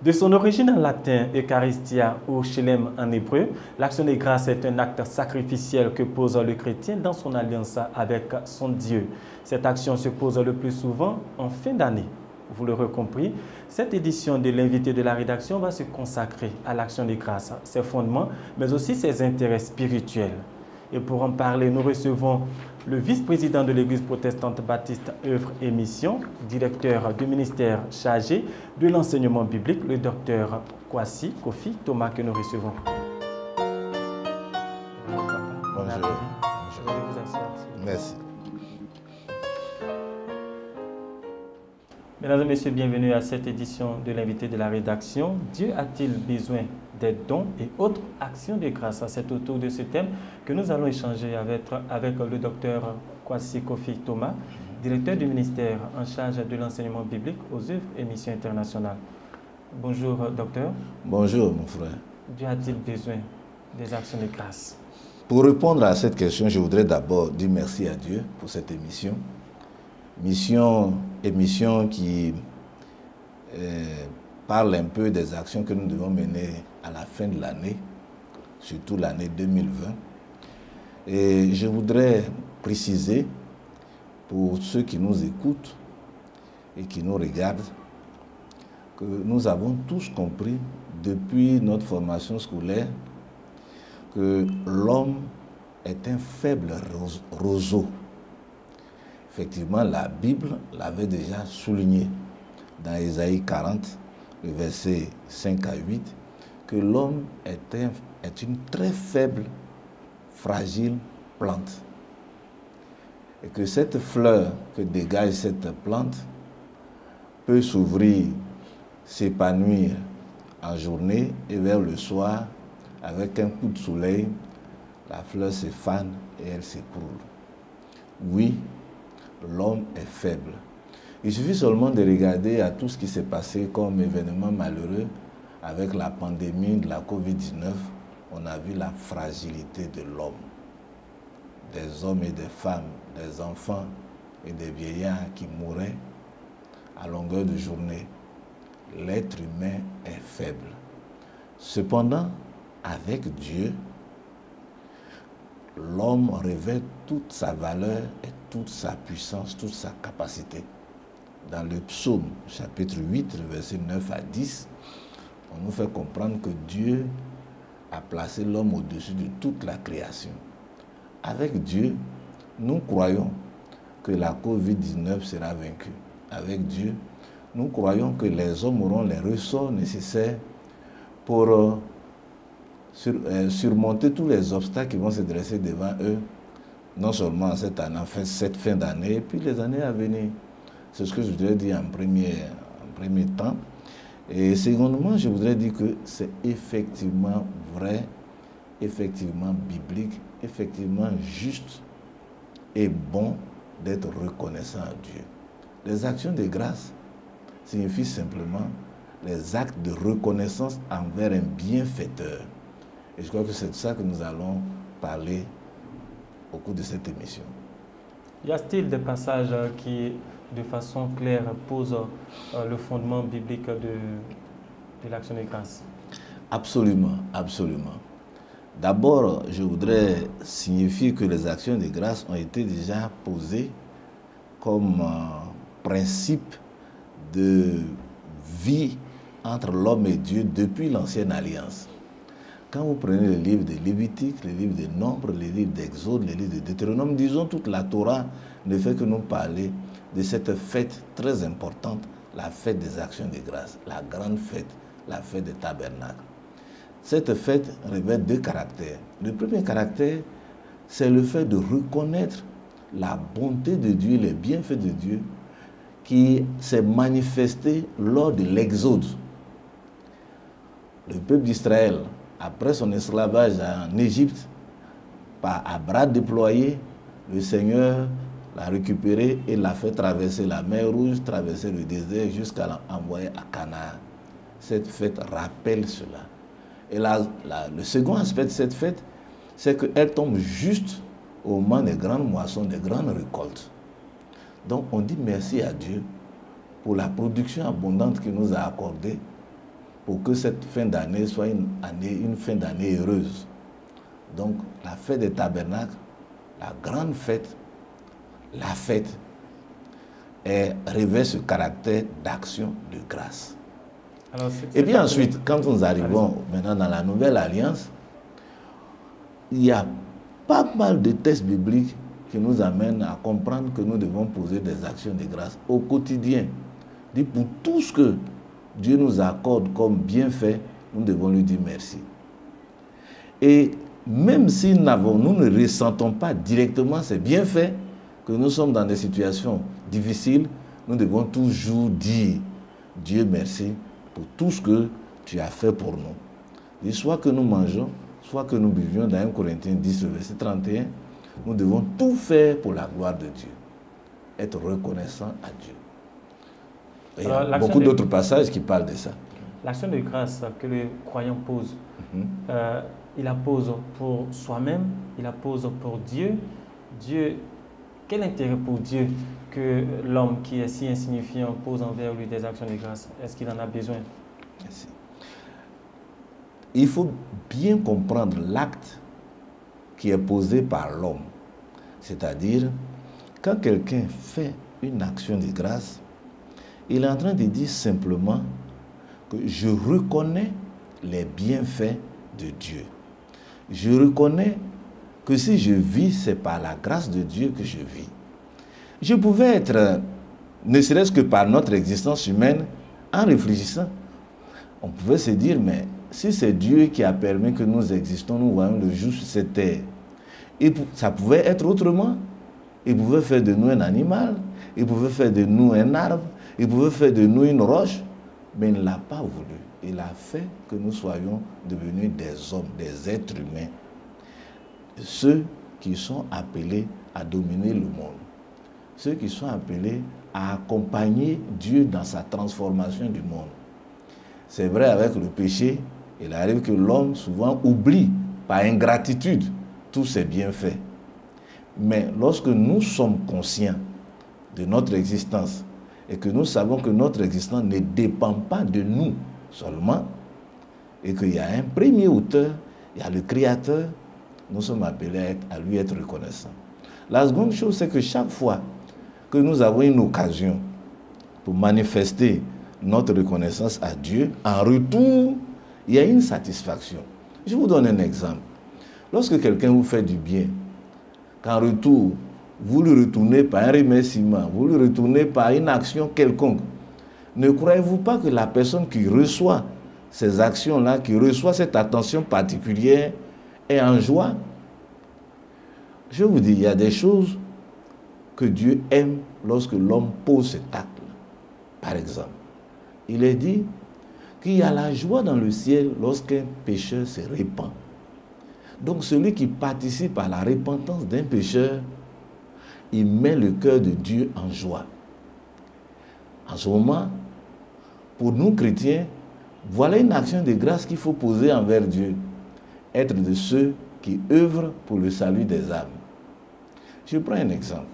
De son origine en latin, Eucharistia ou Shalem en hébreu, l'action des grâces est un acte sacrificiel que pose le chrétien dans son alliance avec son Dieu. Cette action se pose le plus souvent en fin d'année. Vous l'aurez compris, cette édition de l'invité de la rédaction va se consacrer à l'action des grâces, ses fondements, mais aussi ses intérêts spirituels. Et pour en parler, nous recevons le vice-président de l'Église protestante baptiste Œuvre et Mission, directeur du ministère chargé de l'enseignement biblique, le docteur Kwasi Kofi Thomas, que nous recevons. Bonjour. Merci. Mesdames et messieurs, bienvenue à cette édition de l'invité de la rédaction. Dieu a-t-il besoin des dons et autres actions de grâce? C'est autour de ce thème que nous allons échanger avec le docteur Kwasi Kofi Thomas, directeur du ministère en charge de l'enseignement biblique aux œuvres et missions internationales. Bonjour, docteur. Bonjour, mon frère. Dieu a-t-il besoin des actions de grâce? Pour répondre à cette question, je voudrais d'abord dire merci à Dieu pour cette émission. Émission qui parle un peu des actions que nous devons mener à la fin de l'année, surtout l'année 2020. Et je voudrais préciser pour ceux qui nous écoutent et qui nous regardent que nous avons tous compris depuis notre formation scolaire que l'homme est un faible roseau. Effectivement, la Bible l'avait déjà souligné dans Ésaïe 40, le verset 5 à 8, que l'homme est une très faible, fragile plante. Et que cette fleur que dégage cette plante peut s'ouvrir, s'épanouir en journée et vers le soir, avec un coup de soleil, la fleur se fane et elle s'écroule. Oui, l'homme est faible. Il suffit seulement de regarder à tout ce qui s'est passé comme événement malheureux avec la pandémie de la Covid-19. On a vu la fragilité de l'homme, des hommes et des femmes, des enfants et des vieillards qui mouraient à longueur de journée. L'être humain est faible. Cependant, avec Dieu, l'homme révèle toute sa valeur et toute sa puissance, toute sa capacité. Dans le psaume, chapitre 8, versets 9 à 10, on nous fait comprendre que Dieu a placé l'homme au-dessus de toute la création. Avec Dieu, nous croyons que la Covid-19 sera vaincue. Avec Dieu, nous croyons que les hommes auront les ressorts nécessaires pour surmonter tous les obstacles qui vont se dresser devant eux, non seulement cette année, cette fin d'année, puis les années à venir. C'est ce que je voudrais dire en premier temps. Et secondement, je voudrais dire que c'est effectivement vrai, effectivement biblique, effectivement juste et bon d'être reconnaissant à Dieu. Les actions de grâce signifient simplement les actes de reconnaissance envers un bienfaiteur. Et je crois que c'est de ça que nous allons parler au cours de cette émission. Y a-t-il des passages qui, de façon claire, posent le fondement biblique de l'action de grâce? Absolument, absolument. D'abord, je voudrais signifier que les actions de grâce ont été déjà posées comme principe de vie entre l'homme et Dieu depuis l'ancienne alliance. Quand vous prenez le livre de Lévitique, le livre de Nombre, le livre d'Exode, le livre de Deutéronome, disons toute la Torah ne fait que nous parler de cette fête très importante, la fête des actions de grâce, la grande fête, la fête des tabernacles. Cette fête révèle deux caractères. Le premier caractère, c'est le fait de reconnaître la bonté de Dieu, les bienfaits de Dieu, qui s'est manifesté lors de l'Exode. Le peuple d'Israël, après son esclavage en Égypte, à bras déployés, le Seigneur l'a récupéré et l'a fait traverser la mer Rouge, traverser le désert jusqu'à l'envoyer à Canaan. Cette fête rappelle cela. Et le second aspect de cette fête, c'est qu'elle tombe juste au moment des grandes moissons, des grandes récoltes. Donc on dit merci à Dieu pour la production abondante qu'il nous a accordée pour que cette fin d'année soit une fin d'année heureuse. Donc, la fête des tabernacles, la grande fête, la fête, revêt ce caractère d'action de grâce. Alors, et puis ensuite, quand nous arrivons maintenant dans la Nouvelle Alliance, il y a pas mal de textes bibliques qui nous amènent à comprendre que nous devons poser des actions de grâce au quotidien. Dit pour tout ce que Dieu nous accorde comme bienfait, nous devons lui dire merci. Et même si nous ne ressentons pas directement ces bienfaits, que nous sommes dans des situations difficiles, nous devons toujours dire Dieu merci pour tout ce que tu as fait pour nous. Et soit que nous mangeons, soit que nous buvions dans 1 Corinthiens 10, verset 31, nous devons tout faire pour la gloire de Dieu. Être reconnaissant à Dieu. Il y a beaucoup d'autres passages qui parlent de ça. L'action de grâce que le croyant pose, il la pose pour soi-même, il la pose pour Dieu. Dieu, quel intérêt pour Dieu que l'homme qui est si insignifiant pose envers lui des actions de grâce? Est-ce qu'il en a besoin? Merci. Il faut bien comprendre l'acte qui est posé par l'homme. C'est-à-dire, quand quelqu'un fait une action de grâce, il est en train de dire simplement que je reconnais les bienfaits de Dieu. Je reconnais que si je vis, c'est par la grâce de Dieu que je vis. Je pouvais être, ne serait-ce que par notre existence humaine, en réfléchissant, on pouvait se dire, mais si c'est Dieu qui a permis que nous existons, nous voyons le jour sur cette terre, et ça pouvait être autrement. Il pouvait faire de nous un animal, il pouvait faire de nous un arbre, il pouvait faire de nous une roche, mais il ne l'a pas voulu. Il a fait que nous soyons devenus des hommes, des êtres humains, ceux qui sont appelés à dominer le monde, ceux qui sont appelés à accompagner Dieu dans sa transformation du monde. C'est vrai, avec le péché, il arrive que l'homme souvent oublie par ingratitude tous ses bienfaits. Mais lorsque nous sommes conscients de notre existence et que nous savons que notre existence ne dépend pas de nous seulement et qu'il y a un premier auteur, il y a le Créateur, nous sommes appelés à lui être reconnaissants. La seconde chose, c'est que chaque fois que nous avons une occasion pour manifester notre reconnaissance à Dieu, en retour, il y a une satisfaction. Je vous donne un exemple. Lorsque quelqu'un vous fait du bien, qu'en retour, vous le retournez par un remerciement, vous le retournez par une action quelconque, ne croyez-vous pas que la personne qui reçoit ces actions-là, qui reçoit cette attention particulière, est en joie? Je vous dis, il y a des choses que Dieu aime lorsque l'homme pose cet acte-là. Par exemple, il est dit qu'il y a la joie dans le ciel lorsqu'un pécheur se répand. Donc celui qui participe à la repentance d'un pécheur, il met le cœur de Dieu en joie. En ce moment, pour nous chrétiens, voilà une action de grâce qu'il faut poser envers Dieu. Être de ceux qui œuvrent pour le salut des âmes. Je prends un exemple.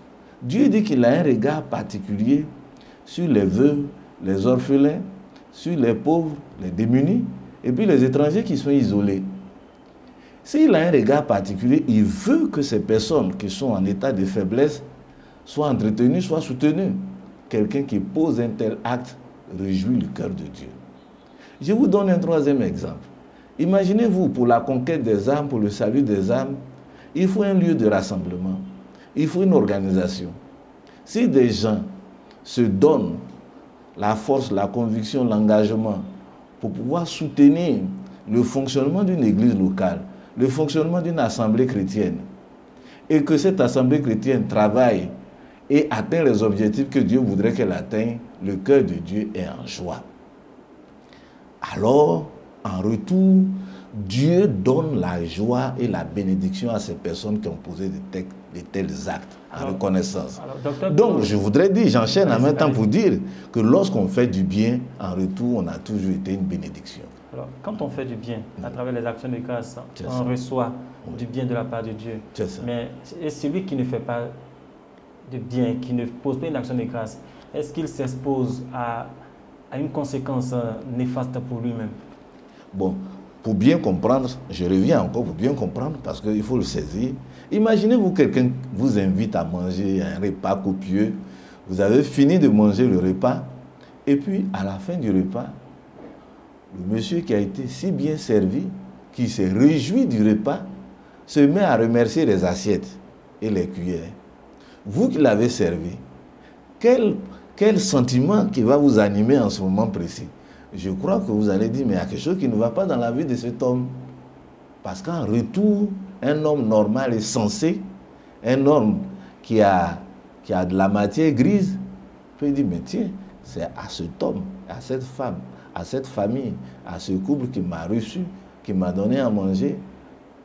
Dieu dit qu'il a un regard particulier sur les veuves, les orphelins, sur les pauvres, les démunis, et puis les étrangers qui sont isolés. S'il a un regard particulier, il veut que ces personnes qui sont en état de faiblesse soient entretenues, soient soutenues. Quelqu'un qui pose un tel acte réjouit le cœur de Dieu. Je vous donne un troisième exemple. Imaginez-vous, pour la conquête des âmes, pour le salut des âmes, il faut un lieu de rassemblement, il faut une organisation. Si des gens se donnent la force, la conviction, l'engagement pour pouvoir soutenir le fonctionnement d'une église locale, le fonctionnement d'une assemblée chrétienne, et que cette assemblée chrétienne travaille et atteint les objectifs que Dieu voudrait qu'elle atteigne, le cœur de Dieu est en joie. Alors, en retour, Dieu donne la joie et la bénédiction à ces personnes qui ont posé de tels actes en reconnaissance. Donc, je voudrais dire, j'enchaîne en même temps pour dire que lorsqu'on fait du bien, en retour, on a toujours été une bénédiction. Alors, quand on fait du bien, à travers les actions de grâce, on reçoit du bien de la part de Dieu. Mais celui qui ne fait pas de bien, qui ne pose pas une action de grâce, est-ce qu'il s'expose à a une conséquence néfaste pour lui-même. Bon, pour bien comprendre, je reviens encore pour bien comprendre parce qu'il faut le saisir. Imaginez-vous quelqu'un vous invite à manger un repas copieux. Vous avez fini de manger le repas et puis à la fin du repas, le monsieur qui a été si bien servi, qui s'est réjoui du repas, se met à remercier les assiettes et les cuillères. Vous qui l'avez servi, quel sentiment qui va vous animer en ce moment précis? Je crois que vous allez dire, mais il y a quelque chose qui ne va pas dans la vie de cet homme. Parce qu'en retour, un homme normal et sensé, un homme qui a de la matière grise, peut dire, mais tiens, c'est à cet homme, à cette femme, à cette famille, à ce couple qui m'a reçu, qui m'a donné à manger,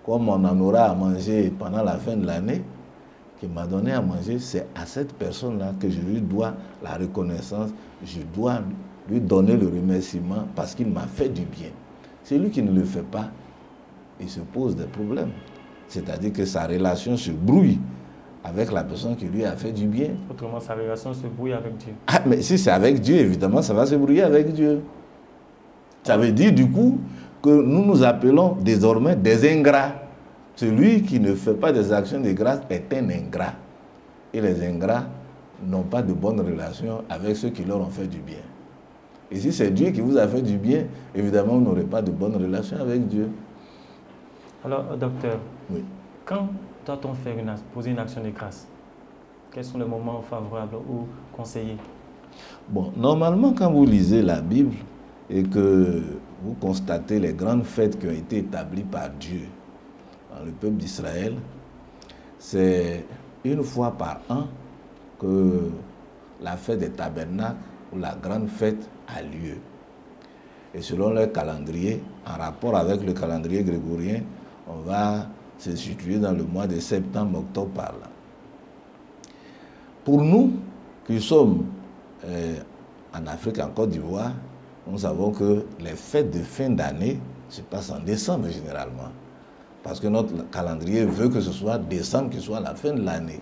comme on en aura à manger pendant la fin de l'année, qui m'a donné à manger, c'est à cette personne-là que je lui dois la reconnaissance, je dois lui donner le remerciement parce qu'il m'a fait du bien. Celui qui ne le fait pas, il se pose des problèmes. C'est-à-dire que sa relation se brouille avec la personne qui lui a fait du bien. Autrement, sa relation se brouille avec Dieu. Ah, mais si c'est avec Dieu, évidemment, ça va se brouiller avec Dieu. Ça veut dire du coup que nous nous appelons désormais des ingrats. Celui qui ne fait pas des actions de grâce est un ingrat. Et les ingrats n'ont pas de bonnes relations avec ceux qui leur ont fait du bien. Et si c'est Dieu qui vous a fait du bien, évidemment, vous n'aurez pas de bonnes relations avec Dieu. Alors, docteur, oui. Quand doit-on poser une action de grâce? Quels sont les moments favorables ou conseillés? Bon, normalement, quand vous lisez la Bible et que vous constatez les grandes fêtes qui ont été établies par Dieu dans le peuple d'Israël, c'est une fois par an que la fête des tabernacles ou la grande fête a lieu. Et selon leur calendrier, en rapport avec le calendrier grégorien, on va se situer dans le mois de septembre, octobre par là. Pour nous, qui sommes en Afrique, en Côte d'Ivoire, nous savons que les fêtes de fin d'année se passent en décembre généralement. Parce que notre calendrier veut que ce soit décembre qui soit la fin de l'année.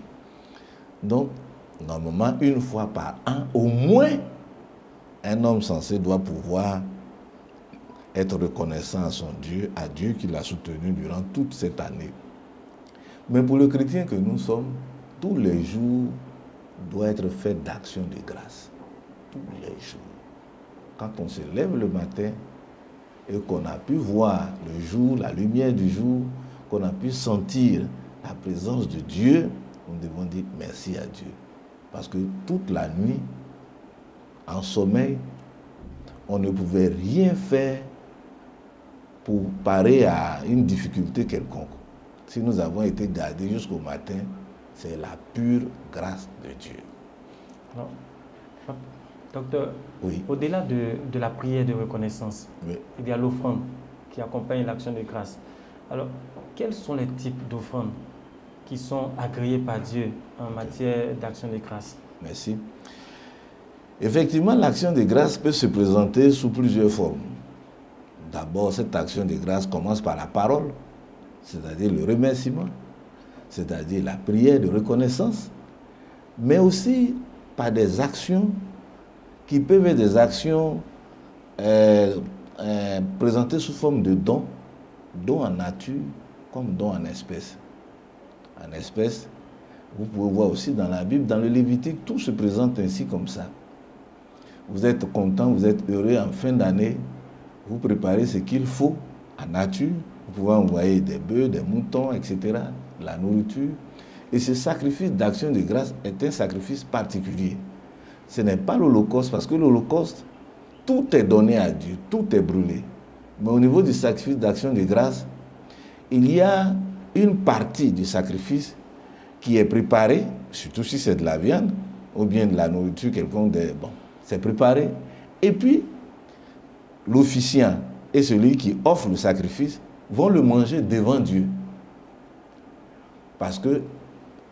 Donc, normalement, une fois par an, au moins, un homme censé doit pouvoir être reconnaissant à son Dieu, à Dieu qui l'a soutenu durant toute cette année. Mais pour le chrétien que nous sommes, tous les jours doivent être faits d'actions de grâce. Tous les jours. Quand on se lève le matin et qu'on a pu voir le jour, la lumière du jour, qu'on a pu sentir la présence de Dieu, nous devons dire merci à Dieu. Parce que toute la nuit, en sommeil, on ne pouvait rien faire pour parer à une difficulté quelconque. Si nous avons été gardés jusqu'au matin, c'est la pure grâce de Dieu. Alors, docteur, oui. Au-delà de la prière de reconnaissance, oui. Il y a l'offrande qui accompagne l'action de grâce. Alors, quels sont les types d'offrandes qui sont agréées par Dieu en matière d'action de grâce? Merci. Effectivement, l'action de grâce peut se présenter sous plusieurs formes. D'abord, cette action de grâce commence par la parole, c'est-à-dire le remerciement, c'est-à-dire la prière de reconnaissance, mais aussi par des actions qui peuvent être des actions présentées sous forme de dons, dons en nature comme dons en espèces. En espèces, vous pouvez voir aussi dans la Bible, dans le Lévitique, tout se présente ainsi comme ça. Vous êtes content, vous êtes heureux en fin d'année, vous préparez ce qu'il faut en nature, vous pouvez envoyer des bœufs, des moutons, etc., de la nourriture. Et ce sacrifice d'action de grâce est un sacrifice particulier. Ce n'est pas l'Holocauste, parce que l'Holocauste, tout est donné à Dieu, tout est brûlé. Mais au niveau du sacrifice d'action de grâce, il y a une partie du sacrifice qui est préparée, surtout si c'est de la viande, ou bien de la nourriture, quelconque, bon, c'est préparé. Et puis, l'officiant et celui qui offre le sacrifice vont le manger devant Dieu. Parce que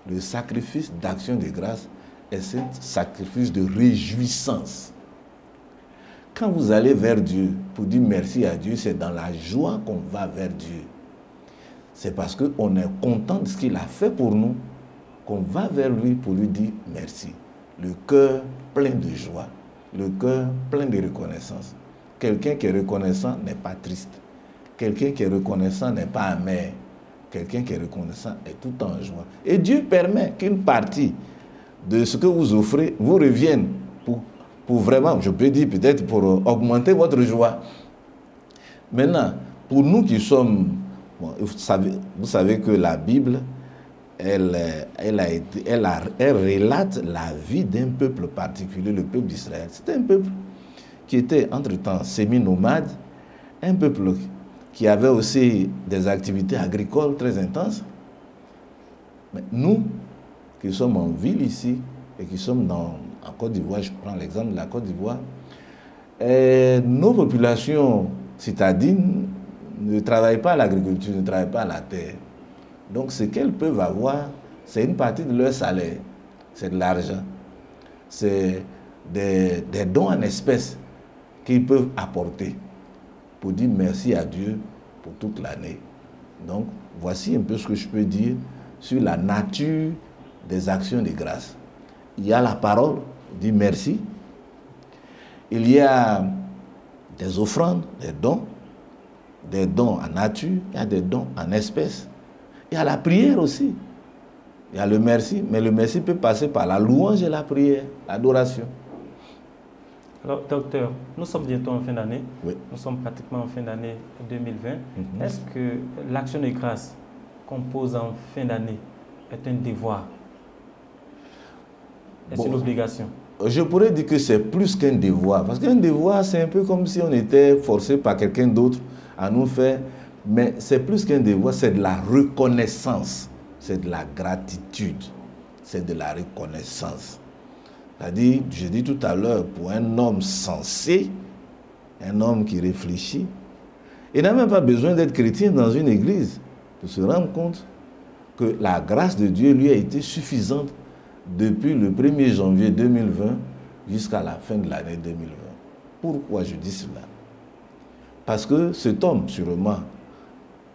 le sacrifice d'action de grâce est un sacrifice de réjouissance. Quand vous allez vers Dieu pour dire merci à Dieu, c'est dans la joie qu'on va vers Dieu. C'est parce qu'on est content de ce qu'il a fait pour nous qu'on va vers lui pour lui dire merci. Le cœur plein de joie. le cœur plein de reconnaissance. Quelqu'un qui est reconnaissant n'est pas triste. Quelqu'un qui est reconnaissant n'est pas amer. Quelqu'un qui est reconnaissant est tout en joie. Et Dieu permet qu'une partie de ce que vous offrez vous revienne pour vraiment, je peux dire peut-être pour augmenter votre joie. Maintenant, pour nous qui sommes, bon, vous savez que la Bible, elle relate la vie d'un peuple particulier, le peuple d'Israël. C'était un peuple qui était entre-temps semi-nomade, un peuple qui avait aussi des activités agricoles très intenses. Mais nous, qui sommes en ville ici, et qui sommes en Côte d'Ivoire, je prends l'exemple de la Côte d'Ivoire, nos populations citadines ne travaillent pas à l'agriculture, ne travaillent pas à la terre. Donc ce qu'elles peuvent avoir, c'est une partie de leur salaire, c'est de l'argent, c'est des dons en espèces qu'ils peuvent apporter pour dire merci à Dieu pour toute l'année. Donc voici un peu ce que je peux dire sur la nature des actions de grâce. Il y a la parole, dit merci. Il y a des offrandes, des dons en nature, il y a des dons en espèces. Il y a la prière aussi. Il y a le merci, mais le merci peut passer par la louange et la prière, l'adoration. Alors, docteur, nous sommes bientôt en fin d'année. Oui. Nous sommes pratiquement en fin d'année 2020. Est-ce que l'action de grâce qu'on pose en fin d'année est un devoir? Est-ce une obligation? Je pourrais dire que c'est plus qu'un devoir. Parce qu'un devoir, c'est un peu comme si on était forcé par quelqu'un d'autre à nous faire. Mais c'est plus qu'un devoir, c'est de la reconnaissance. C'est de la gratitude. C'est de la reconnaissance. C'est-à-dire, je dis tout à l'heure, pour un homme sensé, un homme qui réfléchit, il n'a même pas besoin d'être chrétien dans une église pour se rendre compte que la grâce de Dieu lui a été suffisante depuis le 1er janvier 2020 jusqu'à la fin de l'année 2020. Pourquoi je dis cela? Parce que cet homme, sûrement,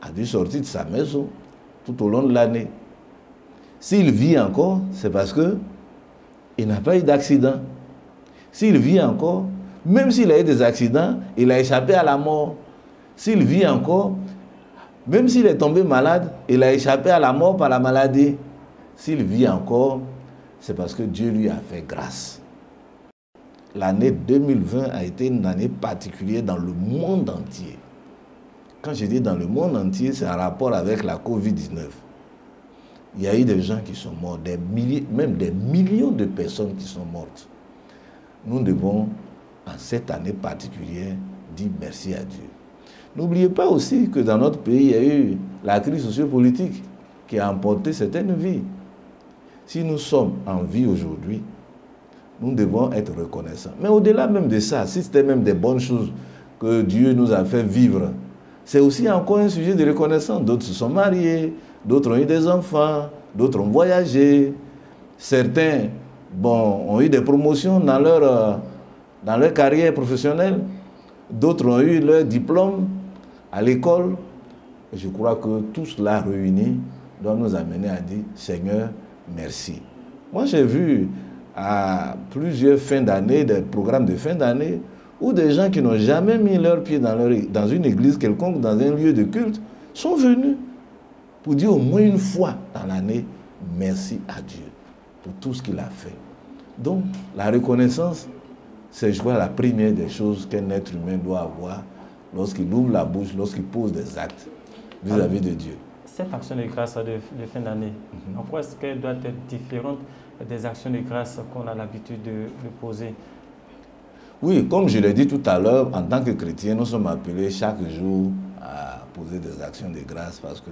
a dû sortir de sa maison tout au long de l'année. S'il vit encore, c'est parce qu'il n'a pas eu d'accident. S'il vit encore, même s'il a eu des accidents, il a échappé à la mort. S'il vit encore, même s'il est tombé malade, il a échappé à la mort par la maladie. S'il vit encore, c'est parce que Dieu lui a fait grâce. L'année 2020 a été une année particulière dans le monde entier. Quand je dis dans le monde entier, c'est en rapport avec la Covid-19. Il y a eu des gens qui sont morts, des milliers, même des millions de personnes qui sont mortes. Nous devons, en cette année particulière, dire merci à Dieu. N'oubliez pas aussi que dans notre pays, il y a eu la crise sociopolitique qui a emporté certaines vies. Si nous sommes en vie aujourd'hui, nous devons être reconnaissants. Mais au-delà même de ça, si c'était même des bonnes choses que Dieu nous a fait vivre, c'est aussi encore un sujet de reconnaissance. D'autres se sont mariés, d'autres ont eu des enfants, d'autres ont voyagé. Certains ont eu des promotions dans leur carrière professionnelle. D'autres ont eu leur diplôme à l'école. Et je crois que tout cela réuni doit nous amener à dire « Seigneur, merci ». Moi, j'ai vu à plusieurs fins d'année, des programmes de fin d'année, où des gens qui n'ont jamais mis leurs pieds dans une église quelconque, dans un lieu de culte, sont venus pour dire au moins une fois dans l'année, merci à Dieu pour tout ce qu'il a fait. Donc, la reconnaissance, c'est, je crois, la première des choses qu'un être humain doit avoir lorsqu'il ouvre la bouche, lorsqu'il pose des actes vis-à-vis de Dieu. Cette action de grâce de fin d'année, en quoi est-ce qu'elle doit être différente des actions de grâce qu'on a l'habitude de poser? Oui, comme je l'ai dit tout à l'heure, en tant que chrétien, nous sommes appelés chaque jour à poser des actions de grâce parce que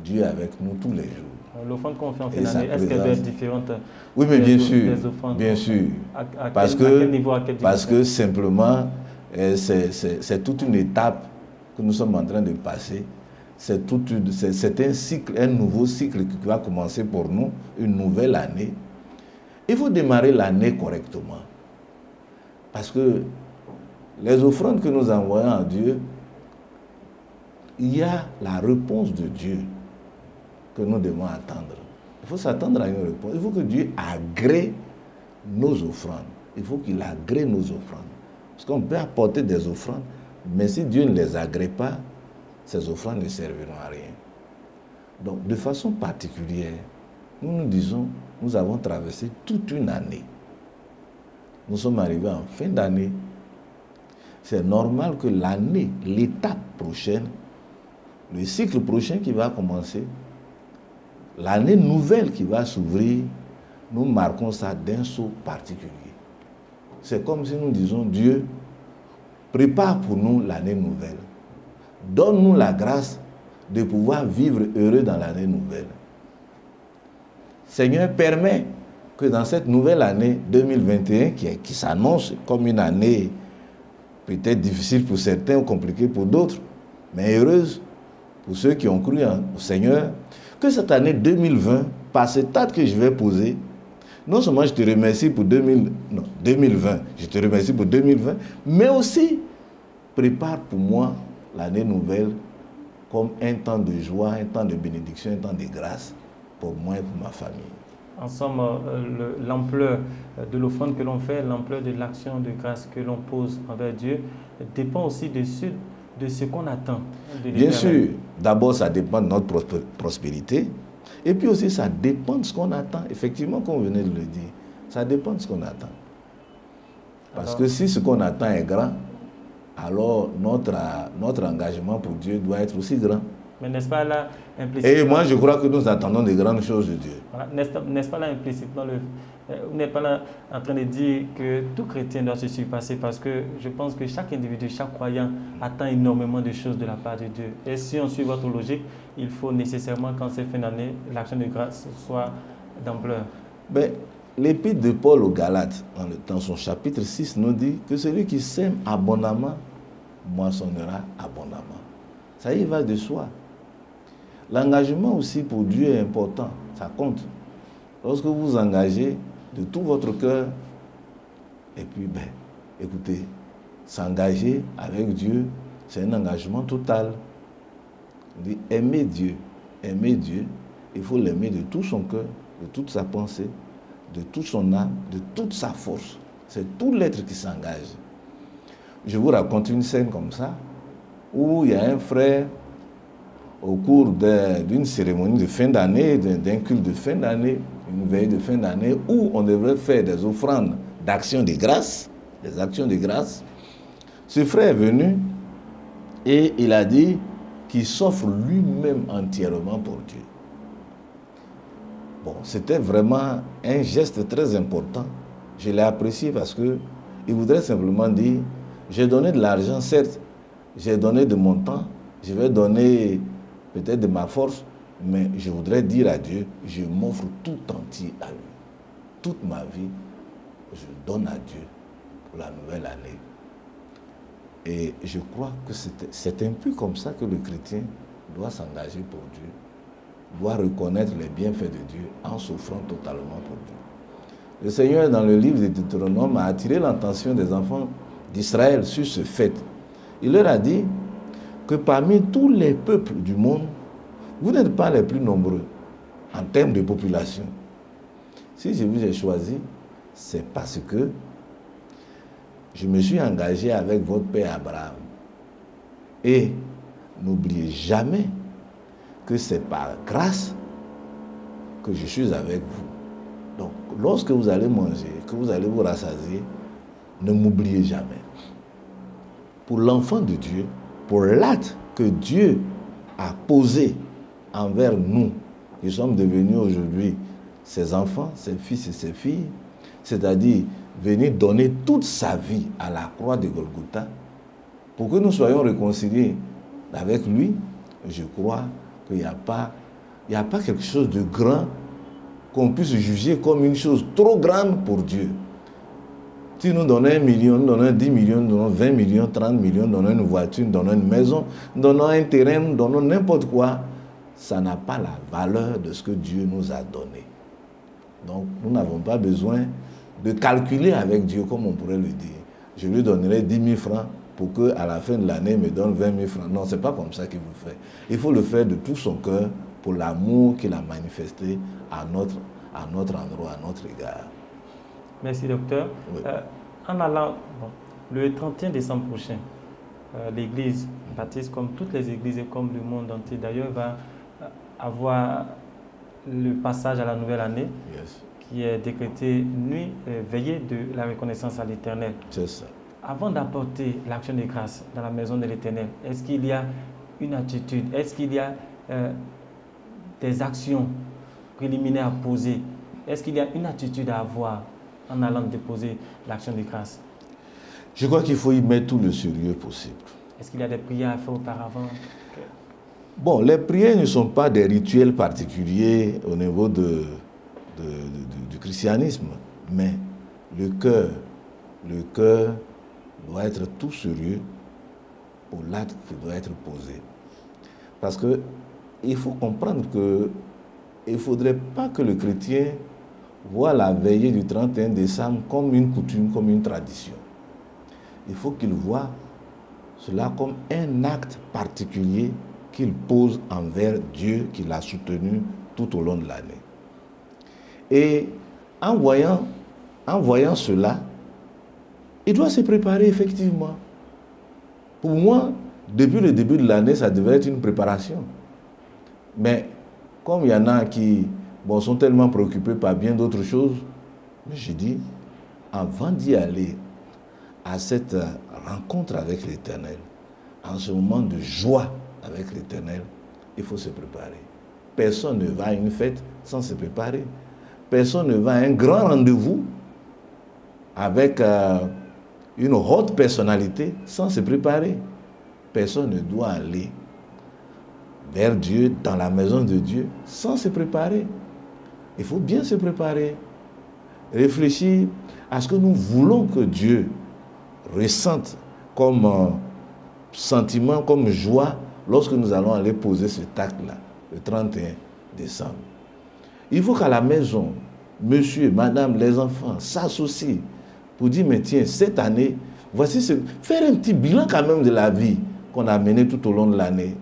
Dieu est avec nous tous les jours. L'offrande qu'on fait en fin d'année, est-ce qu'elle doit être différente? Oui, mais bien sûr, bien sûr. Parce que simplement, c'est toute une étape que nous sommes en train de passer. C'est un cycle, un nouveau cycle qui va commencer pour nous, une nouvelle année. Il faut démarrer l'année correctement. Parce que les offrandes que nous envoyons à Dieu, il y a la réponse de Dieu que nous devons attendre. Il faut s'attendre à une réponse. Il faut que Dieu agrée nos offrandes. il faut qu'il agrée nos offrandes. Parce qu'on peut apporter des offrandes, mais si Dieu ne les agrée pas, ces offrandes ne serviront à rien. Donc, de façon particulière, nous disons, nous avons traversé toute une année. Nous sommes arrivés en fin d'année. C'est normal que l'année, l'étape prochaine, le cycle prochain qui va commencer, l'année nouvelle qui va s'ouvrir, nous marquons ça d'un saut particulier. C'est comme si nous disons, Dieu, prépare pour nous l'année nouvelle. Donne-nous la grâce de pouvoir vivre heureux dans l'année nouvelle. Seigneur, permets que dans cette nouvelle année 2021, qui s'annonce comme une année peut-être difficile pour certains ou compliquée pour d'autres, mais heureuse pour ceux qui ont cru au Seigneur, que cette année 2020, par cet acte que je vais poser, non seulement je te remercie pour 2020, je te remercie pour 2020, mais aussi prépare pour moi l'année nouvelle comme un temps de joie, un temps de bénédiction, un temps de grâce pour moi et pour ma famille. En somme, l'ampleur de l'offrande que l'on fait, l'ampleur de l'action de grâce que l'on pose envers Dieu dépend aussi de ce qu'on attend de l'Éternel. Bien sûr, d'abord ça dépend de notre prospérité, et puis aussi ça dépend de ce qu'on attend. Effectivement, comme vous venez de le dire, ça dépend de ce qu'on attend. Parce que si ce qu'on attend est grand, alors notre engagement pour Dieu doit être aussi grand. Mais n'est-ce pas là implicitement... Et moi, je crois que nous attendons des grandes choses de Dieu. Voilà. N'est-ce pas là implicitement, vous n'êtes pas là en train de dire que tout chrétien doit se surpasser, parce que je pense que chaque individu, chaque croyant attend énormément de choses de la part de Dieu. Et si on suit votre logique, il faut nécessairement qu'en cette fin d'année, l'action de grâce soit d'ampleur. Mais l'épître de Paul aux Galates, dans son chapitre 6, nous dit que celui qui sème abondamment, moissonnera abondamment. Ça y va de soi. L'engagement aussi pour Dieu est important, ça compte. Lorsque vous vous engagez de tout votre cœur, et puis, écoutez, s'engager avec Dieu, c'est un engagement total. On dit aimer Dieu, il faut l'aimer de tout son cœur, de toute sa pensée, de toute son âme, de toute sa force. C'est tout l'être qui s'engage. Je vous raconte une scène comme ça, où il y a un frère, au cours d'une cérémonie de fin d'année, d'un culte de fin d'année, une veille de fin d'année, où on devrait faire des offrandes d'action de grâce, des actions de grâce. Ce frère est venu et il a dit qu'il s'offre lui-même entièrement pour Dieu. Bon, c'était vraiment un geste très important. Je l'ai apprécié parce qu'il voudrait simplement dire, j'ai donné de l'argent, certes, j'ai donné de mon temps, je vais donner peut-être de ma force, mais je voudrais dire à Dieu, je m'offre tout entier à lui. Toute ma vie, je donne à Dieu pour la nouvelle année. Et je crois que c'est un peu comme ça que le chrétien doit s'engager pour Dieu, doit reconnaître les bienfaits de Dieu en s'offrant totalement pour Dieu. Le Seigneur, dans le livre de Deutéronome, a attiré l'attention des enfants d'Israël sur ce fait. Il leur a dit que parmi tous les peuples du monde, vous n'êtes pas les plus nombreux en termes de population. Si je vous ai choisi, c'est parce que je me suis engagé avec votre père Abraham. Et n'oubliez jamais que c'est par grâce que je suis avec vous. Donc, lorsque vous allez manger, que vous allez vous rassasier, ne m'oubliez jamais. Pour l'enfant de Dieu, pour l'acte que Dieu a posé envers nous, qui sommes devenus aujourd'hui ses enfants, ses fils et ses filles, c'est-à-dire venir donner toute sa vie à la croix de Golgotha, pour que nous soyons réconciliés avec lui, je crois qu'il n'y a pas quelque chose de grand qu'on puisse juger comme une chose trop grande pour Dieu. Si nous donnons 1 million, nous donnons 10 millions, nous donnons 20 millions, 30 millions, nous donnons une voiture, nous donnons une maison, nous donnons un terrain, nous donnons n'importe quoi, ça n'a pas la valeur de ce que Dieu nous a donné. Donc, nous n'avons pas besoin de calculer avec Dieu, comme on pourrait le dire. Je lui donnerai 10 000 francs pour qu'à la fin de l'année, il me donne 20 000 francs. Non, ce n'est pas comme ça qu'il vous fait. Il faut le faire de tout son cœur pour l'amour qu'il a manifesté à notre endroit, à notre égard. Merci, docteur. Oui. En allant, le 31 décembre prochain, l'Église baptiste, comme toutes les églises et comme le monde entier d'ailleurs, va avoir le passage à la nouvelle année, Yes. qui est décrété nuit veillée de la reconnaissance à l'Éternel. C'est ça. Avant d'apporter l'action de grâce dans la maison de l'Éternel, est-ce qu'il y a une attitude, est-ce qu'il y a des actions préliminaires à poser? Est-ce qu'il y a une attitude à avoir en allant déposer l'action de grâce? Je crois qu'il faut y mettre tout le sérieux possible. Est-ce qu'il y a des prières à faire auparavant? Bon, les prières ne sont pas des rituels particuliers au niveau du christianisme, mais le cœur doit être tout sérieux pour l'acte qui doit être posé. Parce qu'il faut comprendre qu'il ne faudrait pas que le chrétien voit la veillée du 31 décembre comme une coutume, comme une tradition. Il faut qu'il voit cela comme un acte particulier qu'il pose envers Dieu qui l'a soutenu tout au long de l'année. Et en voyant cela, il doit se préparer effectivement. Pour moi, depuis le début de l'année, ça devait être une préparation. Mais comme il y en a qui sont tellement préoccupés par bien d'autres choses, j'ai dit, avant d'y aller à cette rencontre avec l'Éternel, en ce moment de joie avec l'Éternel, il faut se préparer. Personne ne va à une fête sans se préparer. Personne ne va à un grand rendez-vous avec une haute personnalité sans se préparer. Personne ne doit aller vers Dieu, dans la maison de Dieu, sans se préparer. Il faut bien se préparer. Réfléchir à ce que nous voulons que Dieu ressente comme sentiment, comme joie, lorsque nous allons aller poser cet acte-là, le 31 décembre. Il faut qu'à la maison, monsieur, madame, les enfants s'associent pour dire, mais tiens, cette année, voici faire un petit bilan quand même de la vie qu'on a menée tout au long de l'année.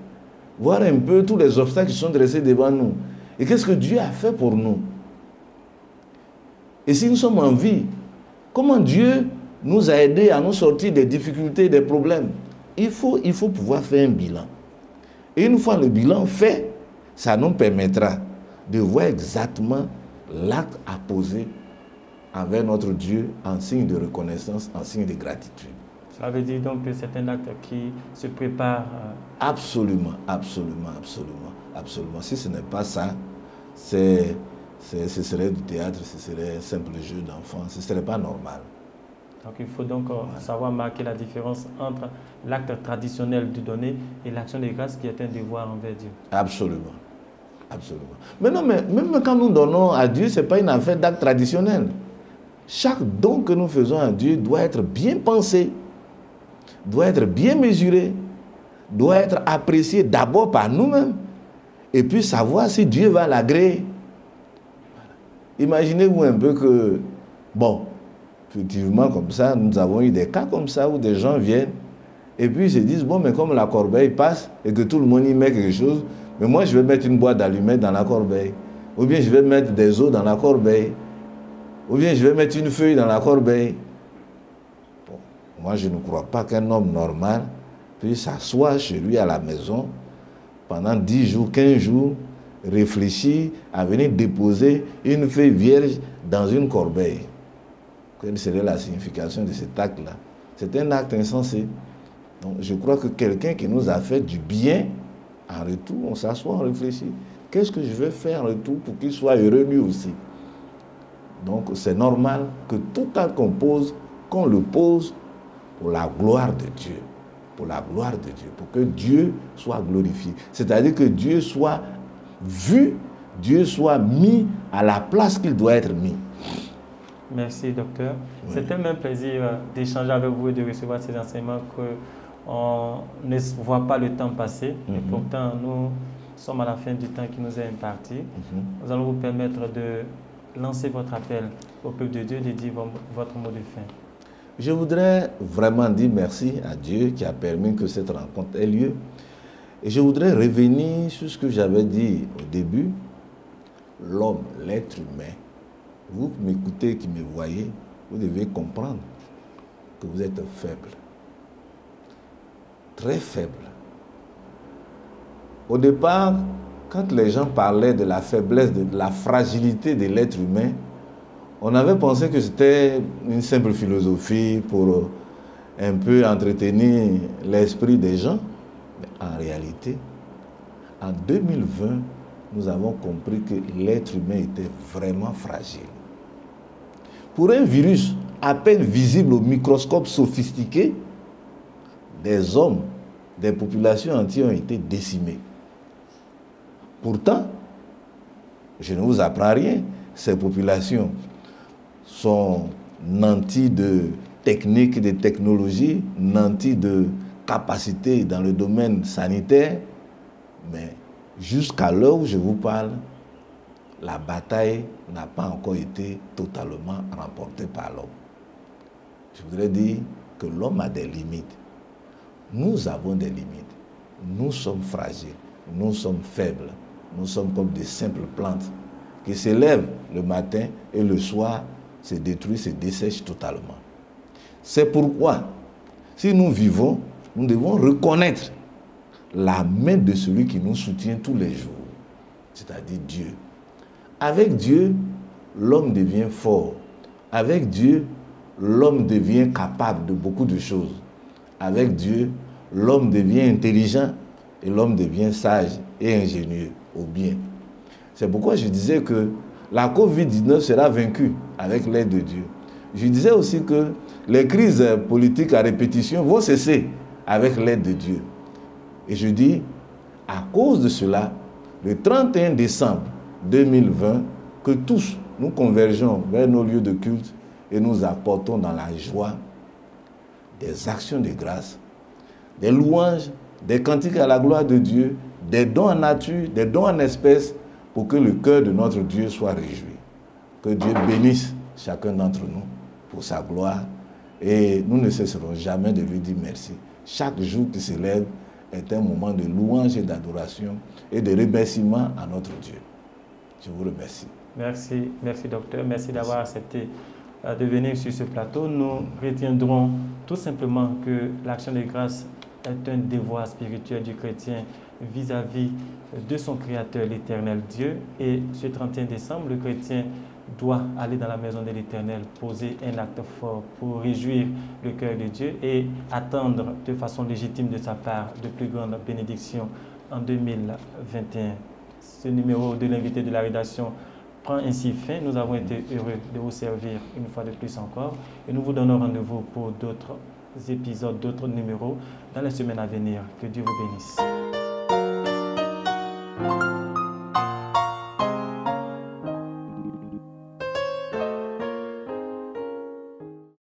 Voir un peu tous les obstacles qui sont dressés devant nous. Et qu'est-ce que Dieu a fait pour nous? Et si nous sommes en vie, comment Dieu nous a aidés à nous sortir des difficultés, des problèmes? Il faut pouvoir faire un bilan. Et une fois le bilan fait, ça nous permettra de voir exactement l'acte à poser envers notre Dieu en signe de reconnaissance, en signe de gratitude. Ça veut dire donc que c'est un acte qui se prépare. Absolument, absolument, absolument, absolument. Si ce n'est pas ça, ce serait du théâtre, ce serait un simple jeu d'enfant, ce ne serait pas normal. Donc il faut donc savoir marquer la différence entre l'acte traditionnel du donner et l'action de grâce qui est un devoir envers Dieu. Absolument. Absolument. Mais non, mais même quand nous donnons à Dieu, ce n'est pas une affaire d'acte traditionnel. Chaque don que nous faisons à Dieu doit être bien pensé, doit être bien mesuré, doit être apprécié d'abord par nous-mêmes et puis savoir si Dieu va l'agréer. Imaginez-vous un peu que, effectivement, comme ça, nous avons eu des cas comme ça où des gens viennent et puis ils se disent, mais comme la corbeille passe et que tout le monde y met quelque chose, mais moi je vais mettre une boîte d'allumettes dans la corbeille, ou bien je vais mettre des os dans la corbeille, ou bien je vais mettre une feuille dans la corbeille. Moi je ne crois pas qu'un homme normal puisse s'asseoir chez lui à la maison pendant 10 jours, 15 jours, réfléchir à venir déposer une feuille vierge dans une corbeille. Quelle serait la signification de cet acte-là? C'est un acte insensé. Donc je crois que quelqu'un qui nous a fait du bien, en retour, on s'assoit, on réfléchit. Qu'est-ce que je vais faire en retour pour qu'il soit heureux lui aussi? Donc c'est normal que tout acte qu'on pose, qu'on le pose pour la gloire de Dieu. Pour la gloire de Dieu. Pour que Dieu soit glorifié. C'est-à-dire que Dieu soit vu, Dieu soit mis à la place qu'il doit être mis. Merci, docteur. Oui. C'est un même plaisir d'échanger avec vous et de recevoir ces enseignements qu'on ne voit pas le temps passer. Et pourtant, nous sommes à la fin du temps qui nous est imparti. Nous allons vous permettre de lancer votre appel au peuple de Dieu, de dire votre mot de fin. Je voudrais vraiment dire merci à Dieu qui a permis que cette rencontre ait lieu. Et je voudrais revenir sur ce que j'avais dit au début. L'homme, l'être humain, Vous qui m'écoutez, qui me voyez, vous devez comprendre que vous êtes faible. Très faible. Au départ, quand les gens parlaient de la faiblesse, de la fragilité de l'être humain, on avait pensé que c'était une simple philosophie pour un peu entretenir l'esprit des gens. Mais en réalité, en 2020, nous avons compris que l'être humain était vraiment fragile. Pour un virus à peine visible au microscope sophistiqué, des hommes, des populations entières ont été décimées. Pourtant, je ne vous apprends rien, ces populations sont nanties de techniques, de technologies, nanties de capacités dans le domaine sanitaire, mais jusqu'à l'heure où je vous parle, la bataille n'a pas encore été totalement remportée par l'homme. Je voudrais dire que l'homme a des limites. Nous avons des limites. Nous sommes fragiles, nous sommes faibles. Nous sommes comme des simples plantes qui s'élèvent le matin et le soir se détruisent, se dessèchent totalement. C'est pourquoi, si nous vivons, nous devons reconnaître la main de celui qui nous soutient tous les jours, c'est-à-dire Dieu. Avec Dieu, l'homme devient fort. Avec Dieu, l'homme devient capable de beaucoup de choses. Avec Dieu, l'homme devient intelligent et l'homme devient sage et ingénieux au bien. C'est pourquoi je disais que la COVID-19 sera vaincue avec l'aide de Dieu. Je disais aussi que les crises politiques à répétition vont cesser avec l'aide de Dieu. Et je dis, à cause de cela, le 31 décembre 2020, que tous nous convergeons vers nos lieux de culte et nous apportons dans la joie des actions de grâce, des louanges, des cantiques à la gloire de Dieu, des dons en nature, des dons en espèces, pour que le cœur de notre Dieu soit réjoui. Que Dieu bénisse chacun d'entre nous pour sa gloire et nous ne cesserons jamais de lui dire merci. Chaque jour qui se lève est un moment de louange et d'adoration et de remerciement à notre Dieu. Je vous remercie. Merci docteur. Merci d'avoir accepté de venir sur ce plateau. Nous retiendrons tout simplement que l'action de grâce est un devoir spirituel du chrétien vis-à-vis de son Créateur, l'Éternel Dieu. Et ce 31 décembre, le chrétien doit aller dans la maison de l'Éternel, poser un acte fort pour réjouir le cœur de Dieu et attendre de façon légitime de sa part de plus grandes bénédictions en 2021. Ce numéro de l'invité de la rédaction prend ainsi fin. Nous avons été heureux de vous servir une fois de plus encore et nous vous donnons rendez-vous pour d'autres épisodes, d'autres numéros dans les semaines à venir. Que Dieu vous bénisse.